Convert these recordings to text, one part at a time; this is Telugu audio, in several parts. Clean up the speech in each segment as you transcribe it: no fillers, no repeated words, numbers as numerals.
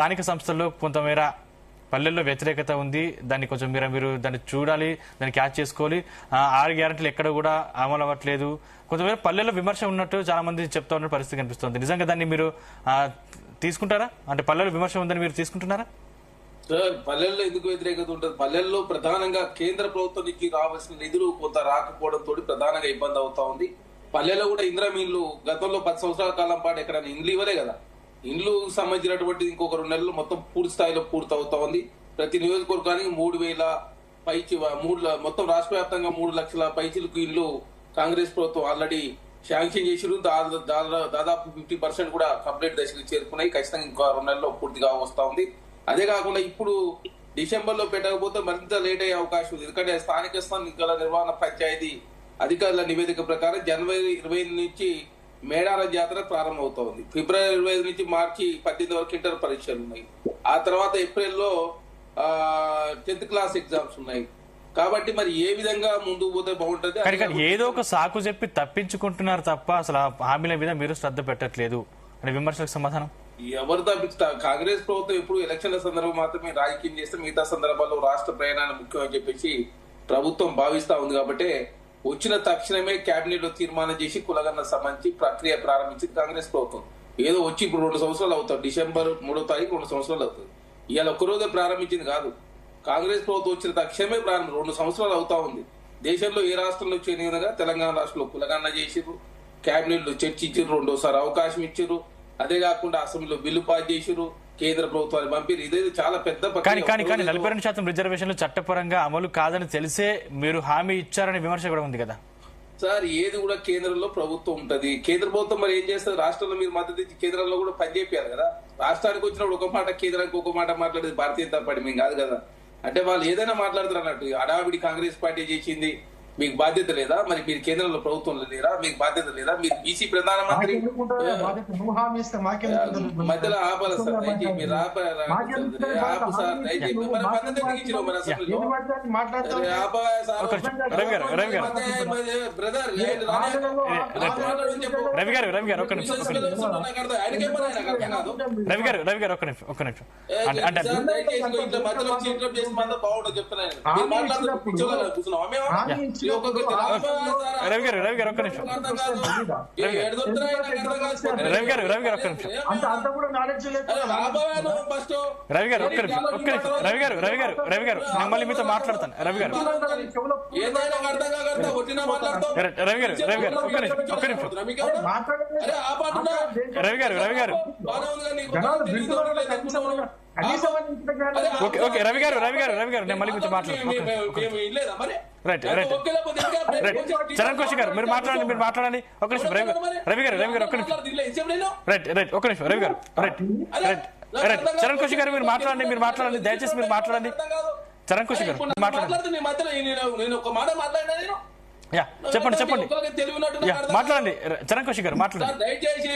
స్థానిక సంస్థల్లో కొంతమేర పల్లెల్లో వ్యతిరేకత ఉంది. దాన్ని కొంచెం మీరు దాన్ని చూడాలి, దాన్ని క్యాచ్ చేసుకోవాలి. 6 గ్యారెంటీలు ఎక్కడ కూడా అమలు అవ్వట్లేదు. కొంతమేర పల్లెల్లో విమర్శ ఉన్నట్టు చాలా మంది చెప్తా ఉన్న పరిస్థితి కనిపిస్తుంది. నిజంగా దాన్ని మీరు తీసుకుంటారా? అంటే పల్లెల్లో విమర్శ ఉందని మీరు తీసుకుంటున్నారా? సార్, పల్లెల్లో ఎందుకు వ్యతిరేకత ఉంటుంది? పల్లెల్లో ప్రధానంగా కేంద్ర ప్రభుత్వం నుంచి రావాల్సిన నిధులు కొంత రాకపోవడంతో ప్రధానంగా ఇబ్బంది అవుతా ఉంది. పల్లెల్లో కూడా ఇందిరా ఇండ్లు గతంలో 10 సంవత్సరాల కాలం పాటు ఎక్కడ ఇండ్లు ఇవ్వలే కదా. ఇండ్లు సంబంధించినటువంటి ఇంకొక 2 నెలలు మొత్తం పూర్తి స్థాయిలో పూర్తి అవుతా ఉంది. ప్రతి నియోజకవర్గానికి 3,000 పైచి మొత్తం రాష్ట్ర వ్యాప్తంగా 3 లక్షల పైచిలకు ఇల్లు కాంగ్రెస్ ప్రభుత్వం ఆల్రెడీ శాంక్షన్ చేసిరు. దాదాపు 50% కూడా కంప్లీట్ దశకు చేరుకున్నాయి. ఖచ్చితంగా ఇంకో 2 నెలల్లో పూర్తిగా వస్తా ఉంది. అదే కాకుండా ఇప్పుడు డిసెంబర్ లో పెట్టకపోతే మరింత లేట్ అయ్యే అవకాశం ఉంది. ఎందుకంటే స్థానిక ఎన్నికల నిర్వహణ పంచాయతీ అధికారుల నివేదిక ప్రకారం జనవరి 25 నుంచి మేడార జాతర ప్రారంభమవుతోంది. ఫిబ్రవరి 25 నుంచి మార్చి 18 వరకు ఇంటర్ పరీక్షలు ఉన్నాయి. ఆ తర్వాత ఏప్రిల్లో 10th క్లాస్ ఎగ్జామ్స్ ఉన్నాయి. కాబట్టి మరి ఏ విధంగా ముందుకు పోతే బాగుంటది? ఏదో ఒక సాకు చెప్పి తప్పించుకుంటున్నారు తప్ప అసలు హామీల మీద మీరు శ్రద్ధ పెట్టట్లేదు అనే విమర్శలకు సమాధానం ఎవరు తప్పిస్తా? కాంగ్రెస్ ప్రభుత్వం ఎప్పుడు ఎలక్షన్ల సందర్భం మాత్రమే రాజకీయం చేస్తే మిగతా సందర్భాల్లో రాష్ట్ర ప్రయాణాన్ని ముఖ్యం అని చెప్పేసి ప్రభుత్వం భావిస్తా ఉంది. కాబట్టి వచ్చిన తక్షణమే కేబినెట్ లో తీర్మానం చేసి కులగన్న సంబంధించి ప్రక్రియ ప్రారంభించింది కాంగ్రెస్ ప్రభుత్వం. ఏదో వచ్చి ఇప్పుడు 2 సంవత్సరాలు అవుతాయి. డిసెంబర్ 3వ తారీఖు 2 సంవత్సరాలు అవుతుంది. ఇవాళ ఒక్కరోజే ప్రారంభించింది కాదు. కాంగ్రెస్ ప్రభుత్వం వచ్చిన తక్షణమే ప్రారంభం 2 సంవత్సరాలు అవుతా ఉంది. దేశంలో ఏ రాష్ట్రంలో చేయని విధంగా తెలంగాణ రాష్ట్రంలో కులగన్న చేసిరు, కేబినెట్ లో చర్చించారు, 2వ అవకాశం ఇచ్చారు. అదే కాకుండా అసెంబ్లీలో బిల్లు పాస్ చేసిరు, కేంద్ర ప్రభుత్వాన్ని పంపిరు. ఇదేదో చాలా పెద్ద 42% రిజర్వేషన్లు చట్టపరంగా అమలు కాదని తెలిసే మీరు హామీ ఇచ్చారనే విమర్శ కూడా ఉంది కదా సార్. ఏది కూడా కేంద్రంలో ప్రభుత్వం ఉంటది. కేంద్ర ప్రభుత్వం మరి ఏం చేస్తారు? రాష్ట్రంలో మీరు మద్దతు ఇచ్చి కేంద్రంలో కూడా పనిచేయాలి కదా. రాష్ట్రానికి వచ్చినప్పుడు ఒక మాట, కేంద్రానికి ఒక మాట మాట్లాడేది భారతీయ జనతా పార్టీ మేము కాదు కదా. అంటే వాళ్ళు ఏదైనా మాట్లాడతారు అన్నట్టు. అడావిడి కాంగ్రెస్ పార్టీ చేసింది, మీకు బాధ్యత లేదా? మరి మీరు కేంద్రంలో ప్రభుత్వంలో లేరా? మీకు బాధ్యత లేదా? మీరు బీసీ ప్రధానమంత్రి మధ్యలో ఆపాలి సార్. దయచేసి మీరు ఆపు సార్. దయచేసి మరి మద్దతు ఎందుకు ఇచ్చినావు మరి అసెంబ్లీలో? బ్రదర్ రవి గారు ఒక్క నిమిషం అంటే మధ్యలో వచ్చి ఇంటరప్ట్ చేసి మాత్రం బాగుంటుంది చెప్తున్నాను. మాట్లాడుతున్నాం రవి గారు ఒక్క నిమిషం మళ్ళీ మీతో మాట్లాడతాను. రవి గారు నేను మళ్ళీ మీతో మాట్లాడతాను. చరణ్ కౌశిక్ గారు మీరు మాట్లాడండి ఒక నిమిషం. రవి గారు ఒక నిమిషం. ఒక నిమిషం రవి గారు. చరణ్ కౌశిక్ గారు మీరు మాట్లాడండి దయచేసి మీరు మాట్లాడండి. చరణ్ కౌశిక్ గారు మాట్లాడండి. చెప్పండి మాట్లాడండి. చరణ్ కౌశిక్ గారు మాట్లాడండి. దయచేసి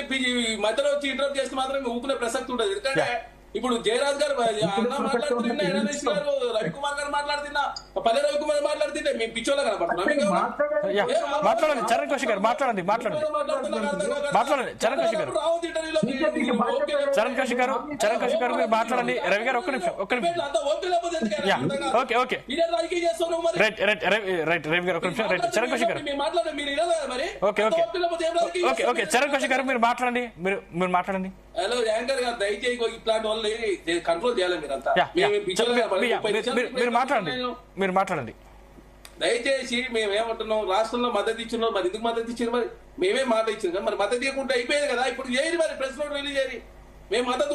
మధ్యలో వచ్చి ఇంటరప్ట్ చేస్తే మాత్రం ఊపునే ప్రసక్తి ఉండదు. ఎందుకంటే ఇప్పుడు జయరాజ్ గారు అన్న మాట్లాడుతున్నా, ఎనలిస్ట్ గారు రవికుమార్ గారు మాట్లాడుతున్నా, పల్లె రవికుమార్ మాట్లాడుతుంటే మేము పిచ్చోళ్ళ కనపడుతున్నాం. మాట్లాడండి చరణ్ కౌశిక్ గారు మాట్లాడండి. చరణ్ కౌశిక్ గారు మీరు మాట్లాడండి. రవి గారు ఒక్క నిమిషం. ఓకే రవి గారు ఒక్క నిమిషం. చరణ్ కౌశిక్ గారు ఓకే చరణ్ కౌశిక్ గారు మీరు మాట్లాడండి. మీరు మాట్లాడండి. హలో యాంకర్ గారు, దయచేసి ఇట్లాంటి వాళ్ళని కంట్రోల్ చేయాలి మీరంతా. మీరు మాట్లాడండి. దయచేసి మేమేమంటున్నాం, రాష్ట్రంలో మద్దతు ఇచ్చినాం, మరి ఎందుకు మద్దతు ఇచ్చారు? మరి మేమే మాట ఇచ్చినాం, మరి మద్దతు ఇవ్వకుంటే అయిపోయేది కదా. ఇప్పుడు చేయరు, మరి ప్రెస్ నోట్ రిలీజ్ చేయరు. మేము మద్దతు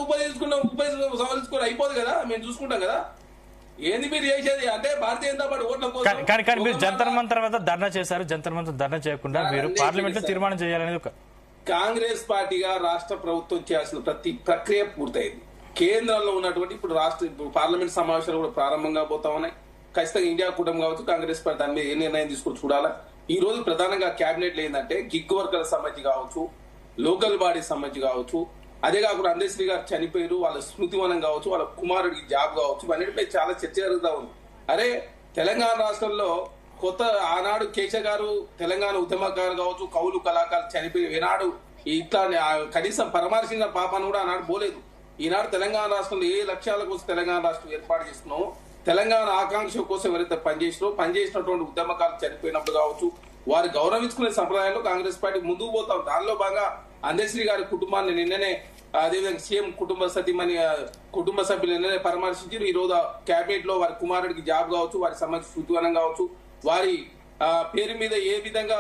సవరించుకొని అయిపోదు కదా, మేము చూసుకుంటాం కదా. ఏంది మీరు చేసేది? అంటే భారతీయ జనతా పార్టీ ఓట్ల కోసం. కానీ మీరు జంతర్ మంతర్ వద్ద ధర్నా చేశారు. జంతర్ మంతర్ ధర్నా చేయకుండా మీరు పార్లమెంట్ లో తీర్మానం చేయాలనేది ఒక కాంగ్రెస్ పార్టీగా రాష్ట్ర ప్రభుత్వం చేయాల్సిన ప్రతి ప్రక్రియ పూర్తయింది. కేంద్రంలో ఉన్నటువంటి ఇప్పుడు పార్లమెంట్ సమావేశాలు కూడా ప్రారంభంగా పోతా ఉన్నాయి. ఖచ్చితంగా ఇండియా కూటమి కావచ్చు, కాంగ్రెస్ పార్టీ దాని మీద ఏ నిర్ణయం తీసుకొని చూడాలా. ఈ రోజు ప్రధానంగా కేబినెట్ లో ఏంటంటే గిగ్ వర్కర్ల సంబంధించి కావచ్చు, లోకల్ బాడీ సంబంధించి కావచ్చు, అదే కాకుండా అందశ్రీ గారు చనిపోయారు, వాళ్ళ స్మృతివనం కావచ్చు, వాళ్ళ కుమారుడికి జాబ్ కావచ్చు, ఇవన్నిటిపై చాలా చర్చ జరుగుతూ ఉంది. అరే తెలంగాణ రాష్ట్రంలో కొత్త ఆనాడు కేశవ్ గారు తెలంగాణ ఉద్యమకారు కావచ్చు, కవులు కళాకారులు చనిపోయి ఈనాడు ఇట్లా కనీసం పరామర్శించిన పాపాన్ని కూడా ఆనాడు పోలేదు. ఈనాడు తెలంగాణ రాష్ట్రంలో ఏ లక్ష్యాల కోసం తెలంగాణ రాష్ట్రం ఏర్పాటు చేస్తున్నామో, తెలంగాణ ఆకాంక్ష కోసం ఎవరైతే పనిచేసినటువంటి ఉద్యమకాలు చనిపోయినప్పుడు కావచ్చు, వారు గౌరవించుకునే సంప్రదాయంలో కాంగ్రెస్ పార్టీ ముందుకు పోతాం. దానిలో భాగంగా అందశ్రీ గారి కుటుంబాన్ని నిన్ననే, అదేవిధంగా సీఎం కుటుంబ సభ్యులు నిన్ననే పరామర్శించారు. ఈ రోజు కేబినెట్ లో వారి కుమారుడికి జాబ్ కావచ్చు, వారికి సంబంధించి శృతివనం కావచ్చు, వారి పేరు మీద ఏ విధంగా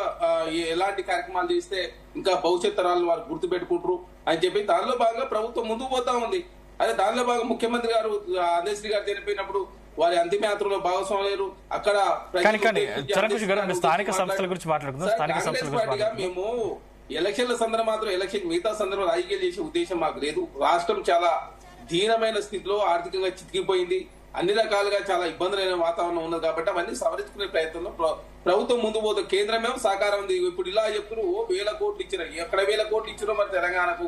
ఎలాంటి కార్యక్రమాలు చేస్తే ఇంకా భవిష్యత్ తరాలను వారు గుర్తు పెట్టుకుంటారు అని చెప్పి దానిలో భాగంగా ప్రభుత్వం ముందుకు పోతా ఉంది. అదే దానిలో భాగంగా ముఖ్యమంత్రి గారు అందశ్రీ గారు చనిపోయినప్పుడు వారి అంతిమయాత్రలో భాగస్వాములు అక్కడ స్థానిక సంస్థల గురించి మాట్లాడుకుందాం. కాంగ్రెస్ పార్టీగా మేము ఎలక్షన్ల సందర్భం మాత్రం ఎలక్షన్ మిగతా సందర్భంలో రాజకీయాలు చేసే ఉద్దేశం మాకు లేదు. రాష్ట్రం చాలా దీనమైన స్థితిలో ఆర్థికంగా చితికిపోయింది, అన్ని రకాలుగా చాలా ఇబ్బందులైన వాతావరణం ఉన్నది కాబట్టి అవన్నీ సవరించుకునే ప్రయత్నంలో ప్రభుత్వం ముందు పోతుంది. కేంద్రమేమో సహకారం ఉంది. ఇప్పుడు ఇలా చెప్తున్నారు 1000 కోట్లు ఇచ్చిన, ఎక్కడ 1000 కోట్లు ఇచ్చినో మరి తెలంగాణకు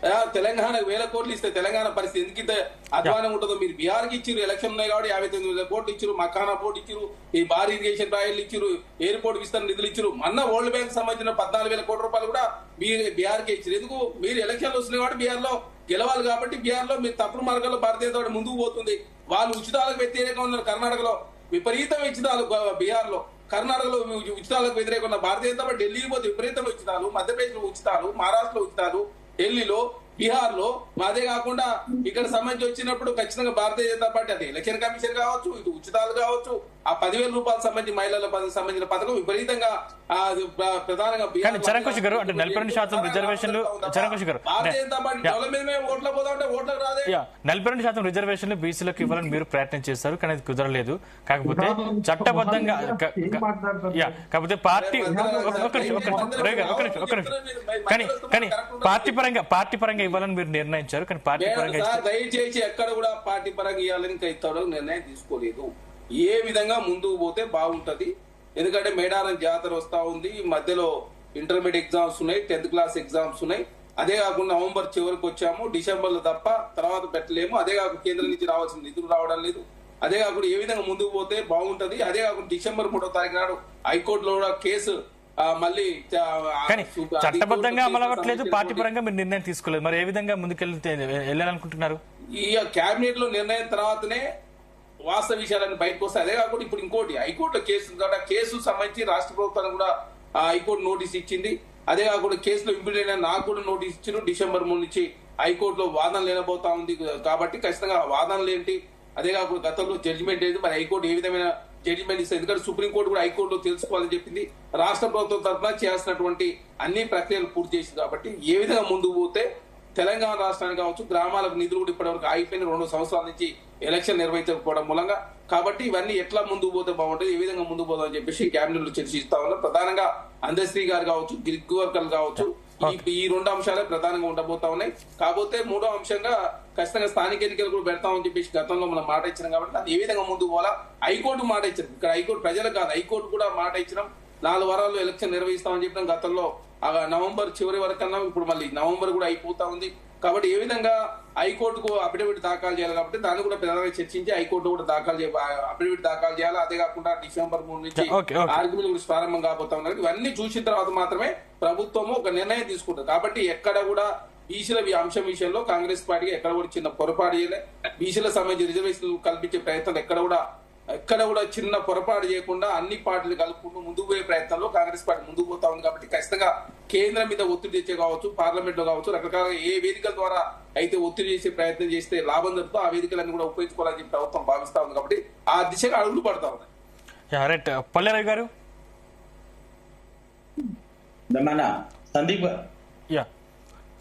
1000 కోట్లు ఇస్తే తెలంగాణ పరిస్థితి ఎందుకు ఇంత అధ్వానం ఉంటుందో. మీరు బీహార్కి ఇచ్చారు, ఎలక్షన్ ఉన్నాయి కాబట్టి 59,000 కోట్లు ఇచ్చారు, మకానా పోర్ట్ ఇచ్చారు, ఈ భారీ ఇరిగేషన్ రాయలు ఇచ్చారు, ఎయిర్పోర్ట్ విస్తరణ నిధులు ఇచ్చారు. మొన్న వరల్డ్ బ్యాంక్ సంబంధించిన 14,000 కోట్ల రూపాయలు కూడా బీహార్కి ఇచ్చారు. ఎందుకు? మీరు ఎలక్షన్లు వస్తున్నాయి కాబట్టి బీహార్ లో గెలవాలి కాబట్టి బీహార్ లో మీరు తప్పుడు మార్గంలో భారతీయ జనతా పార్టీ ముందుకు పోతుంది. వాళ్ళు ఉచితాలకు వ్యతిరేకంగా ఉన్నారు. కర్ణాటకలో విపరీతం ఉచితాలు, బీహార్ లో, కర్ణాటకలో ఉచితాలకు వ్యతిరేకంగా ఉన్న భారతీయ జనతా పార్టీ ఢిల్లీకి పోతే విపరీతమైన ఉచితాలు, మధ్యప్రదేశ్ లో ఉచితాలు, మహారాష్ట్రలో ఉచితాలు, ఢిల్లీలో, బీహార్ లో. అదే కాకుండా ఇక్కడ సంబంధించి వచ్చినప్పుడు ఖచ్చితంగా భారతీయ జనతా పార్టీ అది ఎలక్షన్ కమిషన్ కావచ్చు, ఇటు ఉచితాలు కావచ్చు, ఆ 10,000 రూపాయలు సంబంధించి మహిళలకు సంబంధించిన పథకం విపరీతంగా ప్రధానంగా చరణ్ గారు అంటే 42% రిజర్వేషన్లు. చరణ్ గారు భారతీయ జనతా పార్టీ డెవలప్మెంట్ ఓట్ల పోతా ఉంటే ఓట్లకు రాదే. 42% రిజర్వేషన్లు బీసీలకు ఇవ్వాలని మీరు ప్రయత్నం చేస్తారు, కానీ అది కుదరలేదు. కాకపోతే చట్టబద్ధంగా కాకపోతే పార్టీ పార్టీ పరంగా ఇవ్వాలని మీరు నిర్ణయించారు, కానీ పార్టీ పరంగా దయచేసి ఎక్కడ కూడా పార్టీ పరంగా ఇవ్వాలని ఇస్తాడో నిర్ణయం తీసుకోలేదు. ఏ విధంగా ముందుకు పోతే బాగుంటది. ఎందుకంటే మేడారం జాతర వస్తా ఉంది, మధ్యలో ఇంటర్మీడియట్ ఎగ్జామ్స్ ఉన్నాయి, 10th క్లాస్ ఎగ్జామ్స్ ఉన్నాయి. అదే కాకుండా నవంబర్ చివరికి వచ్చాము, డిసెంబర్ లో తప్ప తర్వాత పెట్టలేము. అదే కాకుండా కేంద్రం నుంచి రావాల్సిన నిధులు రావడం లేదు. అదే కాకుండా ఏ విధంగా ముందుకు పోతే బాగుంటది. అదే కాకుండా డిసెంబర్ 3వ తారీఖు నాడు హైకోర్టులో కూడా కేసు మళ్ళీ చట్టబద్ధంగా అమలు అవ్వట్లేదు, పార్టీ పరంగా మీరు నిర్ణయం తీసుకోలేదు. మరి ఏ విధంగా వెళ్ళాలనుకుంటున్నారు? ఈ కేబినెట్ లో నిర్ణయం తర్వాతనే వాస్తవ విషయాలన్నీ బయటకు వస్తాయి. అదే కాకుండా ఇప్పుడు ఇంకోటి హైకోర్టులో కేసు కాబట్టి ఆ కేసు సంబంధించి రాష్ట్ర ప్రభుత్వానికి కూడా హైకోర్టు నోటీస్ ఇచ్చింది. అదే కాకుండా కేసులో ఇంప్లీడ్ నాకు కూడా నోటీస్ ఇచ్చారు. డిసెంబర్ 3 నుంచి హైకోర్టులో వాదన లేనబోతా ఉంది కాబట్టి ఖచ్చితంగా వాదనలు ఏంటి, అదే కాకుండా గతంలో జడ్జిమెంట్ ఏంటి, మరి హైకోర్టు ఏ విధమైన జడ్జిమెంట్ ఇస్తుంది. ఎందుకంటే సుప్రీంకోర్టు కూడా హైకోర్టులో తెలుసుకోవాలని చెప్పింది. రాష్ట్ర ప్రభుత్వం తరఫున చేయాల్సినటువంటి అన్ని ప్రక్రియలు పూర్తి చేసింది. కాబట్టి ఏ విధంగా ముందుకు పోతే తెలంగాణ రాష్ట్రానికి కావచ్చు, గ్రామాలకు నిధులు కూడా ఇప్పటివరకు ఆగిపోయిన 2 సంవత్సరాల నుంచి ఎలక్షన్ నిర్వహించకపోవడం మూలంగా. కాబట్టి ఇవన్నీ ఎట్లా ముందుకు పోతే బాగుంటుంది, ఏ విధంగా ముందుకు పోదాం అని చెప్పేసి కేబినెట్ లో చర్చిస్తా ఉన్నారు. ప్రధానంగా అందశ్రీ గారు కావచ్చు, గిరివర్కర్లు కావచ్చు, ఈ 2 అంశాలే ప్రధానంగా ఉండబోతా ఉన్నాయి. కాకపోతే 3వ అంశంగా ఖచ్చితంగా స్థానిక ఎన్నికలు కూడా పెడతామని చెప్పేసి గతంలో మనం మాట ఇచ్చినాం. కాబట్టి అది ఏ విధంగా ముందుకు పోవాలా, హైకోర్టు మాట ఇచ్చారు. ఇక్కడ హైకోర్టు ప్రజలకు కాదు, హైకోర్టు కూడా మాట ఇచ్చినాం. 4 వారాల్లో ఎలక్షన్ నిర్వహిస్తామని చెప్పినాం. గతంలో నవంబర్ చివరి వరకు అన్నాం, ఇప్పుడు మళ్ళీ నవంబర్ కూడా అయిపోతా ఉంది. కాబట్టి ఏ విధంగా హైకోర్టుకు అఫిడవిట్ దాఖలు చేయాలి కాబట్టి దాన్ని కూడా ప్రధానంగా చర్చించి హైకోర్టు కూడా అఫిడవిట్ దాఖలు చేయాలి. అదే కాకుండా డిసెంబర్ 3 నుంచి ఆర్గ్యుమెంట్ కూడా ప్రారంభం కాబోతా ఉన్నారు. ఇవన్నీ చూసిన తర్వాత మాత్రమే ప్రభుత్వము ఒక నిర్ణయం తీసుకుంటుంది. కాబట్టి ఎక్కడ కూడా బీసీల అంశం విషయంలో కాంగ్రెస్ పార్టీకి ఎక్కడ కూడా చిన్న పొరపాటు చేయలే. బీసీల సంబంధించి రిజర్వేషన్లు కల్పించే ప్రయత్నం ఎక్కడ కూడా చిన్న పొరపాటు చేయకుండా అన్ని పార్టీలు కలుపుకుంటూ ముందుకు పోయే ప్రయత్నంలో కాంగ్రెస్ పార్టీ ముందుకు పోతా ఉంది. కాబట్టి ఖచ్చితంగా కేంద్రం మీద ఒత్తిడి తెచ్చే కావచ్చు, పార్లమెంట్ లో కావచ్చు, రకరకాల ఏ వేదికల ద్వారా అయితే ఒత్తిడి చేసే ప్రయత్నం చేస్తే లాభం జరుగుతుందో ఆ వేదికలన్నీ కూడా ఉపయోగించుకోవాలని చెప్పి ప్రభుత్వం భావిస్తా ఉంది. కాబట్టి ఆ దిశగా అడుగులు పడతా ఉన్నాయి. పల్లెరావు గారు, సందీప్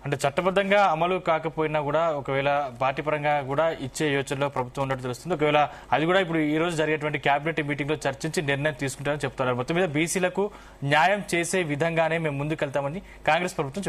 అంటే చట్టబద్ధంగా అమలు కాకపోయినా కూడా ఒకవేళ పార్టీ పరంగా కూడా ఇచ్చే యోచనలో ప్రభుత్వం ఉన్నట్టు తెలుస్తుంది. ఒకవేళ అది కూడా ఇప్పుడు ఈ రోజు జరిగేటువంటి కేబినెట్ మీటింగ్ లో చర్చించి నిర్ణయం తీసుకుంటారని చెప్తున్నారు. మొత్తం మీద బీసీలకు న్యాయం చేసే విధంగానే మేము ముందుకెళ్తామని కాంగ్రెస్ ప్రభుత్వం చెప్తుంది.